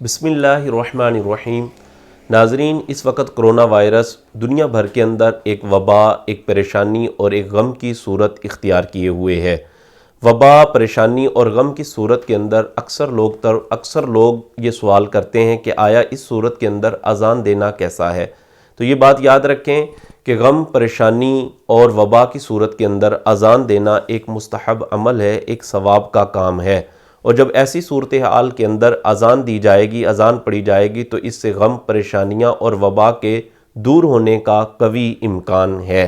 بسم اللہ الرحمن الرحیم۔ ناظرین، اس وقت کرونا وائرس دنیا بھر کے اندر ایک وبا، ایک پریشانی اور ایک غم کی صورت اختیار کیے ہوئے ہے۔ وبا، پریشانی اور غم کی صورت کے اندر اکثر لوگ یہ سوال کرتے ہیں کہ آیا اس صورت کے اندر اذان دینا کیسا ہے؟ تو یہ بات یاد رکھیں کہ غم، پریشانی اور وبا کی صورت کے اندر اذان دینا ایک مستحب عمل ہے، ایک ثواب کا کام ہے، اور جب ایسی صورتحال کے اندر اذان دی جائے گی، اذان پڑھی جائے گی، تو اس سے غم، پریشانیاں اور وبا کے دور ہونے کا قوی امکان ہے۔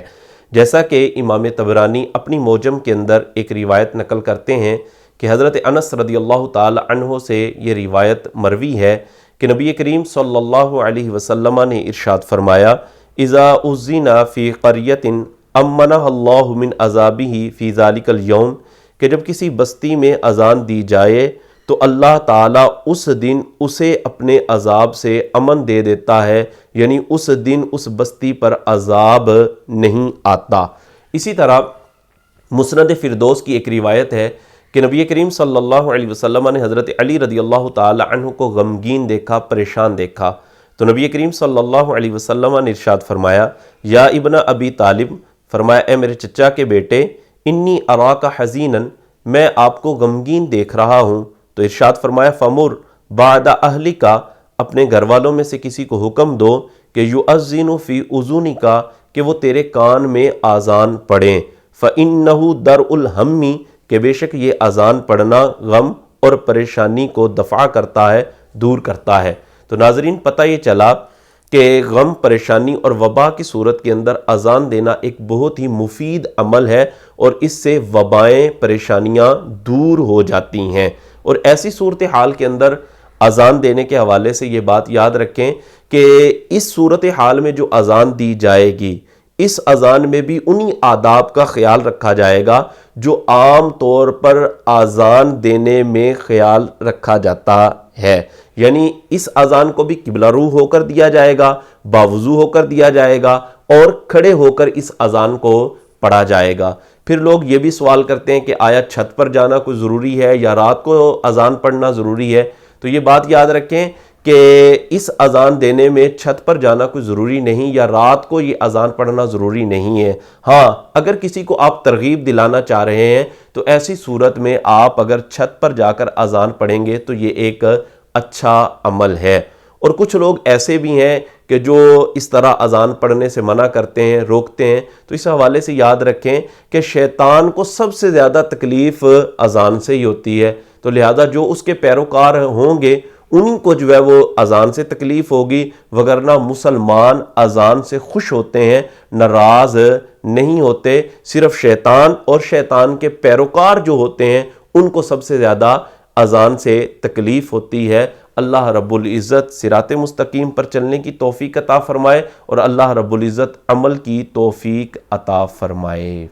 جیسا کہ امام طبرانی اپنی معجم کے اندر ایک روایت نقل کرتے ہیں کہ حضرت انس رضی اللہ تعالی عنہ سے یہ روایت مروی ہے کہ نبی کریم صلی اللہ علیہ وسلم نے ارشاد فرمایا: اذا اذن فی قریۃ امنہ اللہ من عذابہ فی ذلک اليوم، کہ جب کسی بستی میں اذان دی جائے تو اللہ تعالیٰ اس دن اسے اپنے عذاب سے امن دے دیتا ہے، یعنی اس دن اس بستی پر عذاب نہیں آتا۔ اسی طرح مسند فردوس کی ایک روایت ہے کہ نبی کریم صلی اللہ علیہ وسلم نے حضرت علی رضی اللہ تعالی عنہ کو غمگین دیکھا، پریشان دیکھا، تو نبی کریم صلی اللہ علیہ وسلم نے ارشاد فرمایا: یا ابن ابی طالب، فرمایا اے میرے چچا کے بیٹے، انی اراک حزینا، میں آپ کو غمگین دیکھ رہا ہوں۔ تو ارشاد فرمایا: فمر بعد اہلک، اپنے گھر والوں میں سے کسی کو حکم دو کہ یؤذن فی اذنک، کہ وہ تیرے کان میں اذان پڑھیں، فإنہ درء الہم، کہ بے شک یہ اذان پڑھنا غم اور پریشانی کو دفع کرتا ہے، دور کرتا ہے۔ تو ناظرین، پتہ یہ چلا کہ غم، پریشانی اور وبا کی صورت کے اندر اذان دینا ایک بہت ہی مفید عمل ہے، اور اس سے وبائیں، پریشانیاں دور ہو جاتی ہیں۔ اور ایسی صورتحال کے اندر اذان دینے کے حوالے سے یہ بات یاد رکھیں کہ اس صورتحال میں جو اذان دی جائے گی، اس اذان میں بھی انہی آداب کا خیال رکھا جائے گا جو عام طور پر اذان دینے میں خیال رکھا جاتا ہے، یعنی اس اذان کو بھی قبلہ رو ہو کر دیا جائے گا، باوضو ہو کر دیا جائے گا، اور کھڑے ہو کر اس اذان کو پڑھا جائے گا۔ پھر لوگ یہ بھی سوال کرتے ہیں کہ آیا چھت پر جانا کوئی ضروری ہے یا رات کو اذان پڑھنا ضروری ہے؟ تو یہ بات یاد رکھیں کہ اس اذان دینے میں چھت پر جانا کوئی ضروری نہیں، یا رات کو یہ اذان پڑھنا ضروری نہیں ہے۔ ہاں، اگر کسی کو آپ ترغیب دلانا چاہ رہے ہیں تو ایسی صورت میں آپ اگر چھت پر جا کر اذان پڑھیں گے تو یہ ایک اچھا عمل ہے۔ اور کچھ لوگ ایسے بھی ہیں کہ جو اس طرح اذان پڑھنے سے منع کرتے ہیں، روکتے ہیں، تو اس حوالے سے یاد رکھیں کہ شیطان کو سب سے زیادہ تکلیف اذان سے ہی ہوتی ہے، تو لہذا جو اس کے پیروکار ہوں گے انہیں کو جو ہے وہ اذان سے تکلیف ہوگی، وگرنہ مسلمان اذان سے خوش ہوتے ہیں، ناراض نہیں ہوتے۔ صرف شیطان اور شیطان کے پیروکار جو ہوتے ہیں ان کو سب سے زیادہ اذان سے تکلیف ہوتی ہے۔ اللہ رب العزت صراط مستقیم پر چلنے کی توفیق عطا فرمائے، اور اللہ رب العزت عمل کی توفیق عطا فرمائے۔